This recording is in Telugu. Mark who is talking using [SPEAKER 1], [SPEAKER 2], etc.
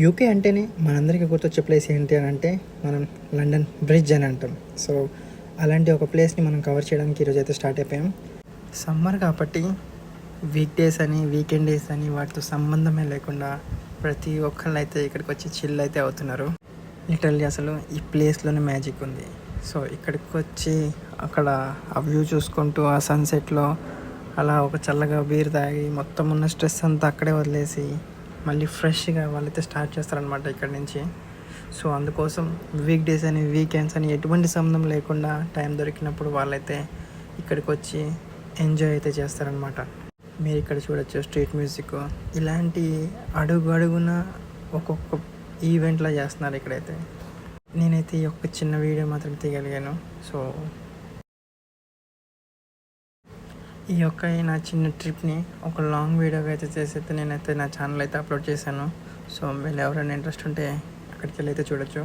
[SPEAKER 1] యూకే అంటేనే మనందరికీ గుర్తొచ్చే ప్లేస్ ఏంటి అని అంటే మనం లండన్ బ్రిడ్జ్ అని అంటాం. సో అలాంటి ఒక ప్లేస్ని మనం కవర్ చేయడానికి ఈరోజు అయితే స్టార్ట్ అయిపోయాం. సమ్మర్ కాబట్టి వీక్ డేస్ అని వీకెండ్ డేస్ అని వాటితో సంబంధమే లేకుండా ప్రతి ఒక్కళ్ళు అయితే ఇక్కడికి వచ్చి చిల్ అయితే అవుతున్నారు. లిటరల్లీ అసలు ఈ ప్లేస్లోనే మ్యాజిక్ ఉంది. సో ఇక్కడికి వచ్చి అక్కడ ఆ వ్యూ చూసుకుంటూ ఆ సన్సెట్లో అలా ఒక చల్లగా బీర్ తాగి మొత్తం ఉన్న స్ట్రెస్ అంతా అక్కడే వదిలేసి మళ్ళీ ఫ్రెష్గా వాళ్ళైతే స్టార్ట్ చేస్తారనమాట ఇక్కడ నుంచి. సో అందుకోసం వీక్ డేస్ అని వీకెండ్స్ అని ఎటువంటి సంబంధం లేకుండా టైం దొరికినప్పుడు వాళ్ళైతే ఇక్కడికి వచ్చి ఎంజాయ్ అయితే చేస్తారనమాట. మీరు ఇక్కడ చూడొచ్చు స్ట్రీట్ మ్యూజిక్ ఇలాంటి అడుగు అడుగున ఒక్కొక్క ఈవెంట్లా చేస్తున్నారు ఇక్కడైతే. నేనైతే ఈ ఒక్క చిన్న వీడియో మాత్రం తీయగలిగాను. సో ఈ యొక్క నా చిన్న ట్రిప్ని ఒక లాంగ్ వీడియోగా అయితే చేసి నేనైతే నా ఛానల్ అయితే అప్లోడ్ చేశాను. సో మీరు ఎవరైనా ఇంట్రెస్ట్ ఉంటే అక్కడికి వెళ్ళి అయితే చూడొచ్చు.